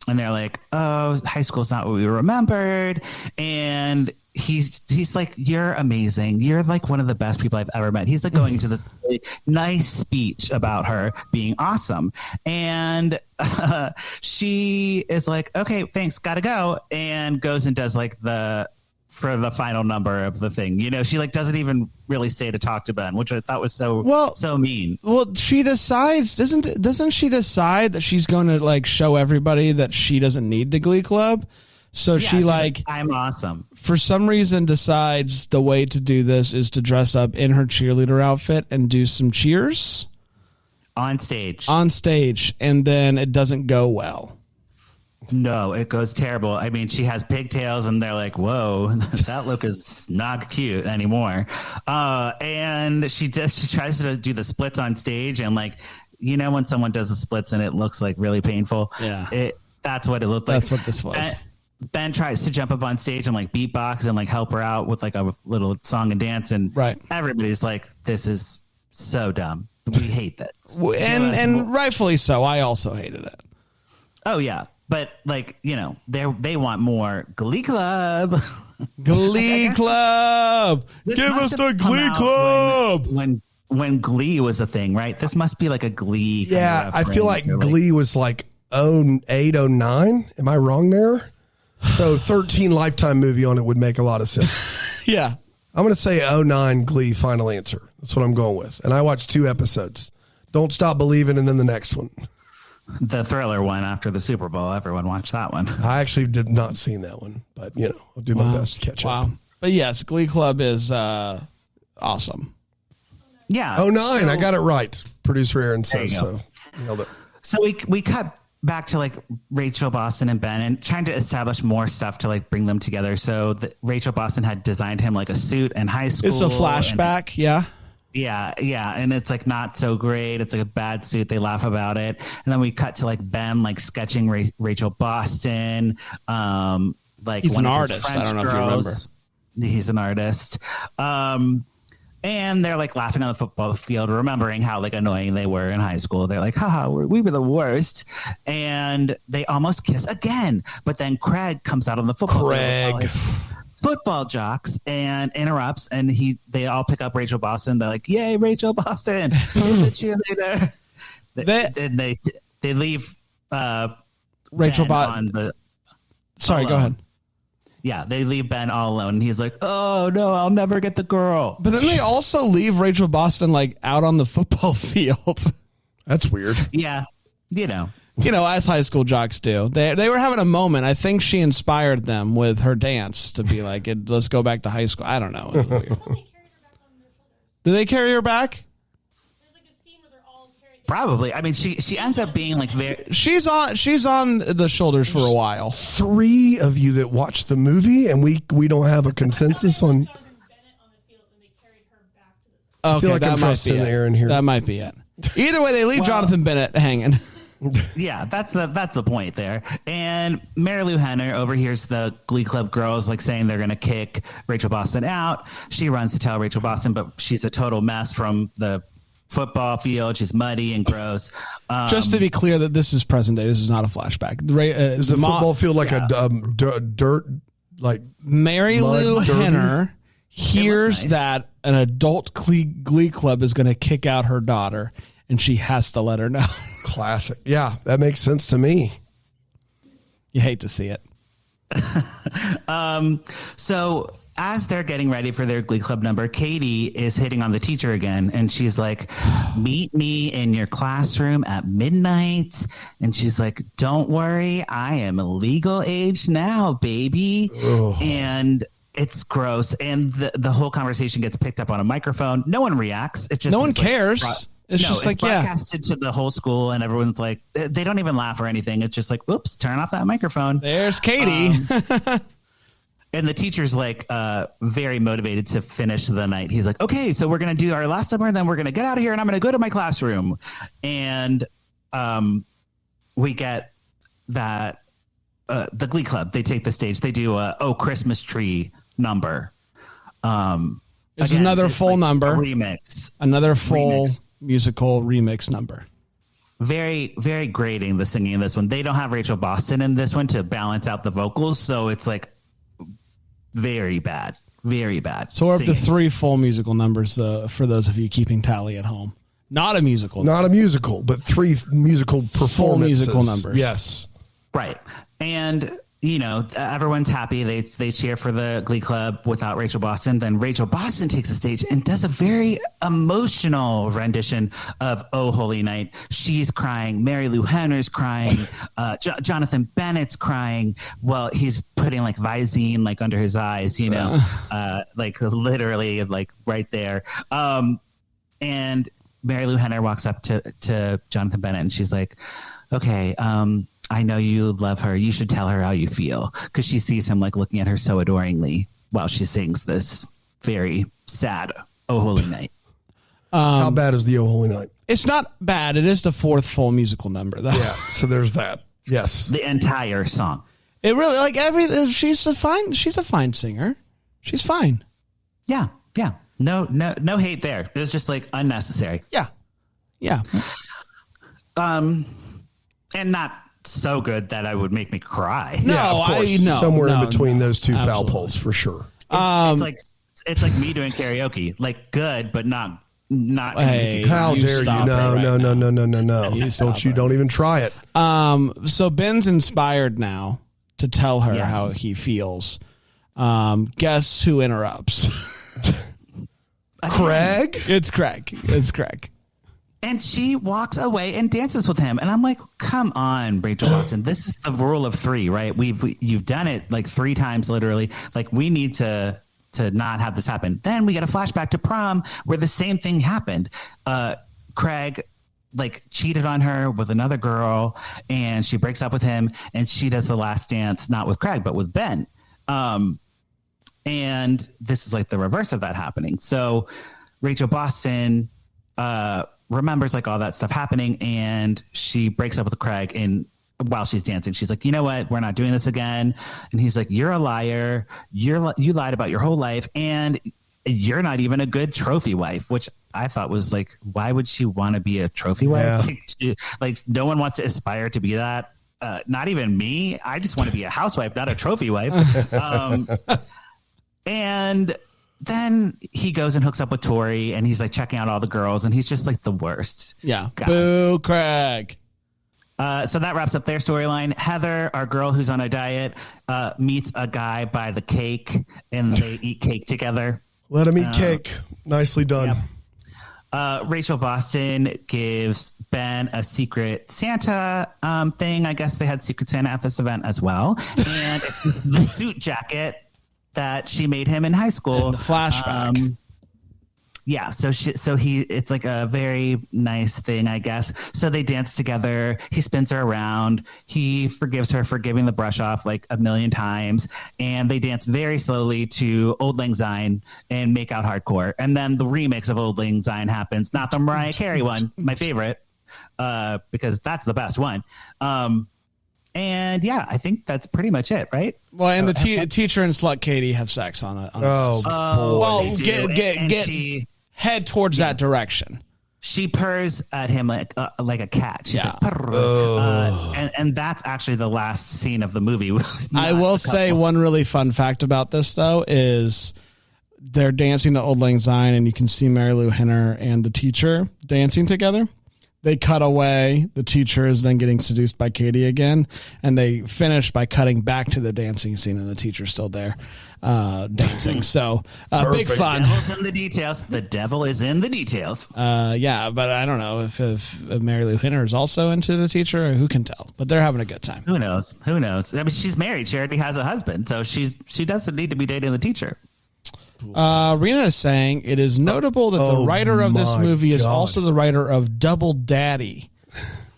they're like, oh, high school's not what we remembered. And he's like, you're amazing. You're like one of the best people I've ever met. He's like going into this really nice speech about her being awesome. And she is like, okay, thanks, gotta go. And goes and does like the for the final number of the thing. You know, she like doesn't even really stay to talk to Ben, which I thought was so mean. Well, she decides, doesn't she decide that she's going to like show everybody that she doesn't need the Glee Club? So she's like, I'm awesome. For some reason decides the way to do this is to dress up in her cheerleader outfit and do some cheers on stage. And then it doesn't go well. No, it goes terrible. I mean, she has pigtails and they're like, whoa, that look is not cute anymore. And she tries to do the splits on stage. And like, you know, when someone does the splits and it looks like really painful. Yeah. That's what it looked like. That's what this was. Ben tries to jump up on stage and like beatbox and like help her out with like a little song and dance. And everybody's like, this is so dumb. We hate this. And rightfully so. I also hated it. Oh, yeah. But like, you know, they want more Glee Club. Glee Club. Give us the Glee Club. When Glee was a thing, right? This must be like a Glee. Yeah, I feel like Glee was like 08, 09. Am I wrong there? So 13 Lifetime movie on it would make a lot of sense. Yeah. I'm going to say 09 Glee final answer. That's what I'm going with. And I watched 2 episodes. Don't Stop Believing and then the next one. The Thriller one after the Super Bowl. Everyone watched that one. I actually did not see that one, but you know, I'll do my best to catch up. But yes, Glee Club is awesome. Yeah. 09, I got it right. Producer Aaron says so. So we cut back to like Rachel Boston and Ben and trying to establish more stuff to like bring them together. So Rachel Boston had designed him like a suit in high school. It's a flashback. Yeah. Yeah. And it's like not so great. It's like a bad suit. They laugh about it. And then we cut to like Ben like sketching Rachel Boston. Like he's an artist. I don't know if you remember. He's an artist. And they're like laughing on the football field, remembering how like annoying they were in high school. They're like, haha, we were the worst. And they almost kiss again. But then Craig comes out on the football field. Football jocks and interrupts. And they all pick up Rachel Boston. They're like, yay, Rachel Boston. She's a cheerleader. They leave Rachel Boston. Sorry, go ahead. Yeah, they leave Ben all alone. And he's like, oh, no, I'll never get the girl. But then they also leave Rachel Boston, like, out on the football field. That's weird. Yeah, you know, as high school jocks do. They were having a moment. I think she inspired them with her dance to be like, let's go back to high school. I don't know. It was weird. Did they carry her back? Probably. I mean, she ends up being like very. She's on the shoulders for a while. 3 of you that watched the movie, and we don't have a consensus on. Okay, I feel like I'm trusting Aaron here. That might be it. Either way, they leave Jonathan Bennett hanging. Yeah, that's the point there. And Mary Lou Henner overhears the Glee Club girls like saying they're going to kick Rachel Boston out. She runs to tell Rachel Boston, but she's a total mess from the football field. She's muddy and gross. Just to be clear that this is present day. This is not a flashback. Is the football field like a dirt, like Mary Lou Henner hears that an adult Glee Club is going to kick out her daughter, and she has to let her know. Classic. Yeah, that makes sense to me. You hate to see it. So as they're getting ready for their Glee Club number, Katie is hitting on the teacher again, and she's like, meet me in your classroom at midnight. And she's like, don't worry, I am legal age now, baby. Ugh. And it's gross. And the whole conversation gets picked up on a microphone. No one reacts. It just no one cares. It's broadcasted to the whole school, and everyone's like, they don't even laugh or anything. It's just like, oops, turn off that microphone. There's Katie. And the teacher's like very motivated to finish the night. He's like, okay, so we're going to do our last number, and then we're going to get out of here, and I'm going to go to my classroom. And we get that the Glee Club, they take the stage. They do a Oh Christmas Tree number. It's another full number. Remix. Another full musical remix number. Very, very grating, the singing in this one. They don't have Rachel Boston in this one to balance out the vocals, so it's like very bad. Very bad. So we're up to 3 full musical numbers for those of you keeping tally at home. Not a musical. Not a musical, but 3 musical performances. Full musical numbers. Yes. Right. And everyone's happy. They cheer for the Glee Club without Rachel Boston. Then Rachel Boston takes the stage and does a very emotional rendition of "Oh Holy Night." She's crying. Mary Lou Henner's crying. Jonathan Bennett's crying. Well, he's putting like Visine like under his eyes, like literally like right there. And Mary Lou Henner walks up to Jonathan Bennett and she's like, "Okay, I know you love her. You should tell her how you feel," because she sees him like looking at her so adoringly while she sings this very sad "Oh Holy Night." How bad is the "Oh Holy Night"? It's not bad. It is the fourth full musical number, though. Yeah, so there's that. Yes, the entire song. It really she's a fine singer. She's fine. Yeah. No hate there. It was just like unnecessary. Yeah. And not so good that I would make me cry. No, yeah, of course. Somewhere in between those two foul poles for sure. It's like me doing karaoke, like good, but not. Hey, how dare you? No. Don't even try it. So Ben's inspired now to tell her how he feels. Guess who interrupts? Craig? It's Craig. And she walks away and dances with him. And I'm like, come on, Rachel Watson. This is the rule of three, right? You've done it like 3 times, literally. Like, we need to not have this happen. Then we get a flashback to prom where the same thing happened. Craig like cheated on her with another girl and she breaks up with him and she does the last dance, not with Craig, but with Ben. And this is like the reverse of that happening. So Rachel Boston remembers like all that stuff happening and she breaks up with Craig, and while she's dancing she's like, you know what, we're not doing this again. And he's like, you're a liar, you lied about your whole life, and you're not even a good trophy wife, which I thought was like, why would she want to be a trophy wife? Like no one wants to aspire to be that. Not even me. I just want to be a housewife, not a trophy wife. And then he goes and hooks up with Tori, and he's like checking out all the girls, and he's just like the worst. Yeah. Boo, Craig. So that wraps up their storyline. Heather, our girl who's on a diet, meets a guy by the cake, and they eat cake together. Let him eat cake. Nicely done. Yep. Rachel Boston gives Ben a secret Santa thing. I guess they had Secret Santa at this event as well. And it's the suit jacket that she made him in high school. And the flashback. It's like a very nice thing, I guess. So they dance together. He spins her around. He forgives her for giving the brush off like 1,000,000 times. And they dance very slowly to Old Lang Syne and make out hardcore. And then the remix of Old Lang Syne happens. Not the Mariah Carey one, my favorite, because that's the best one. And yeah, I think that's pretty much it, right? Well, and the teacher and Slut Katie have sex on it. Head towards that direction. She purrs at him like a cat. She's like, and that's actually the last scene of the movie. I will say one really fun fact about this, though, is they're dancing to Old Lang Syne, and you can see Mary Lou Henner and the teacher dancing together. They cut away. The teacher is then getting seduced by Katie again, and they finish by cutting back to the dancing scene, and the teacher's still there dancing. So big fun. The devil's in the details. The devil is in the details. Yeah, but I don't know if Mary Lou Henner is also into the teacher. Who can tell? But they're having a good time. Who knows? I mean, she's married. She already has a husband, so she doesn't need to be dating the teacher. Rena is saying it is notable that the writer of this movie is also the writer of Double Daddy,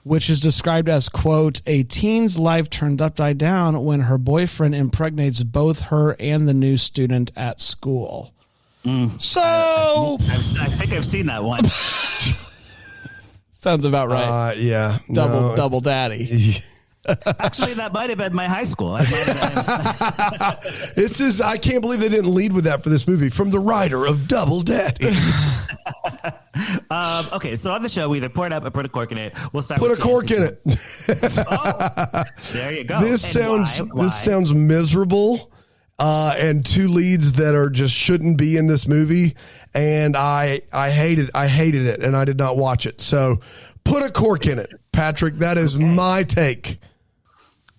which is described as, quote, a teen's life turned upside down when her boyfriend impregnates both her and the new student at school. So I think I've seen that one. Sounds about right. Yeah. Double Daddy. Actually, that might have been my high school. I can't believe they didn't lead with that for this movie. From the writer of Double Daddy. Okay, so on the show, we either pour it up or put a cork in it. We'll start. Put a cork in it. There you go. This sounds miserable, and 2 leads that are just shouldn't be in this movie. And I hated it, and I did not watch it. So put a cork in it, Patrick. That is my take.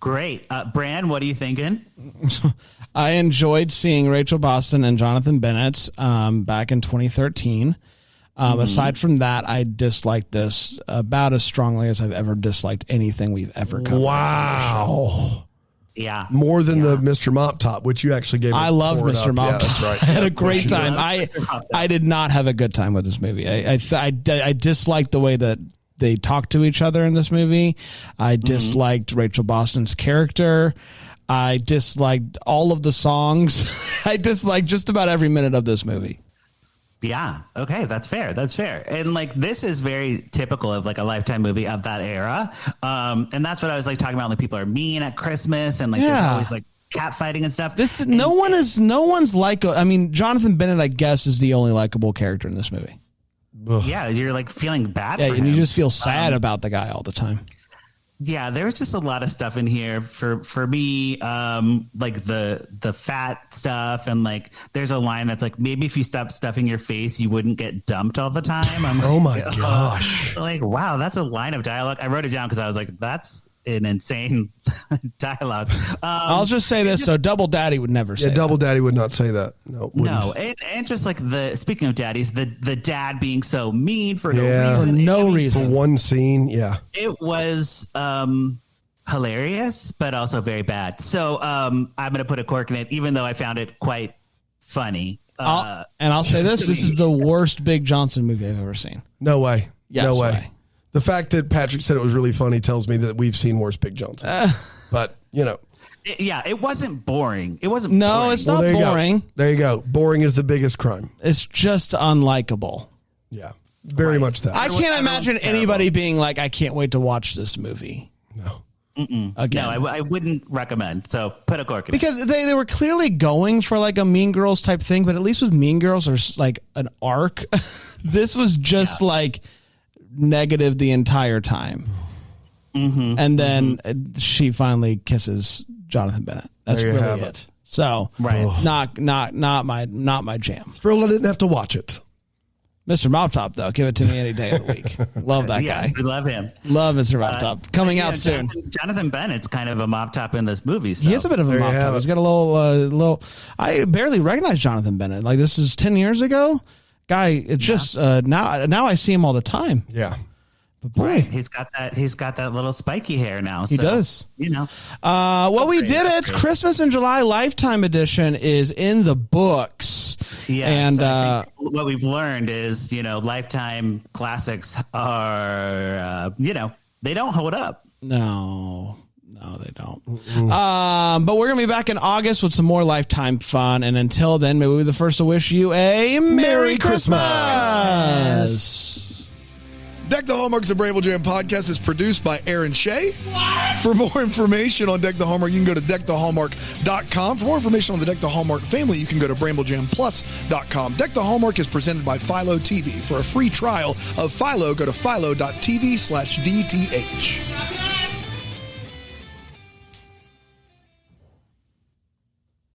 Great. Bran, what are you thinking? I enjoyed seeing Rachel Boston and Jonathan Bennett back in 2013. Aside from that, I disliked this about as strongly as I've ever disliked anything we've ever covered. Wow. Yeah. More than the Mr. Mop Top, which you actually gave. I love Mr. Mop Top. That's right. I had a great time. I did not have a good time with this movie. I disliked the way that they talked to each other in this movie. I disliked Rachel Boston's character. I disliked all of the songs. I disliked just about every minute of this movie. Yeah. Okay. That's fair. And like, this is very typical of like a Lifetime movie of that era. And that's what I was like talking about. Like, people are mean at Christmas and like, there's always like cat fighting and stuff. No one's like, I mean, Jonathan Bennett, I guess, is the only likable character in this movie. Ugh. Yeah. You're like feeling bad. Yeah. For and him. you just feel sad about the guy all the time. Yeah, there was just a lot of stuff in here for me, like the fat stuff, and like there's a line that's like, maybe if you stopped stuffing your face, you wouldn't get dumped all the time. I'm oh like, my gosh! Like, wow, that's a line of dialogue. I wrote it down because I was like, that's an insane dialogue. I'll just say this: so Double Daddy would never say. Double Daddy would not say that. No, and just like speaking of daddies, the dad being so mean for no reason, for one scene. Yeah, it was hilarious, but also very bad. So I'm going to put a cork in it, even though I found it quite funny. I'll say this: this is the worst Big Johnson movie I've ever seen. No way. Yes, no way. The fact that Patrick said it was really funny tells me that we've seen worse Big Johnson. But, you know. It wasn't boring. It wasn't No, boring. it's not boring. There you go. Boring is the biggest crime. It's just unlikable. Yeah, very much that. I can't imagine anybody being like, I can't wait to watch this movie. No. Again. No, I wouldn't recommend. So put a cork in because they were clearly going for like a Mean Girls type thing, but at least with Mean Girls, there's like an arc. This was just like negative the entire time. And then she finally kisses Jonathan Bennett. That's really it. So not my jam. Thrilled I didn't have to watch it. Mr. Mop Top, though, give it to me any day of the week. Love that guy. We love him. Love Mr. Mop Top. Coming out soon. Jonathan Bennett's kind of a mop top in this movie. So. He is a bit of a mop top. He's got a little. I barely recognize Jonathan Bennett. Like, this is 10 years ago. Guy, it's just now I see him all the time. Yeah. But boy, right. He's got that little spiky hair now. So, he does. You know. Well, we did it. Christmas in July Lifetime Edition is in the books. Yes, and what we've learned is, Lifetime classics are, they don't hold up. No, they don't. But we're going to be back in August with some more Lifetime fun. And until then, maybe we'll be the first to wish you a Merry Christmas. Deck the Hallmark's a Bramble Jam podcast is produced by Aaron Shea. What? For more information on Deck the Hallmark, you can go to deckthehallmark.com. For more information on the Deck the Hallmark family, you can go to bramblejamplus.com. Deck the Hallmark is presented by Philo TV. For a free trial of Philo, go to philo.tv/DTH.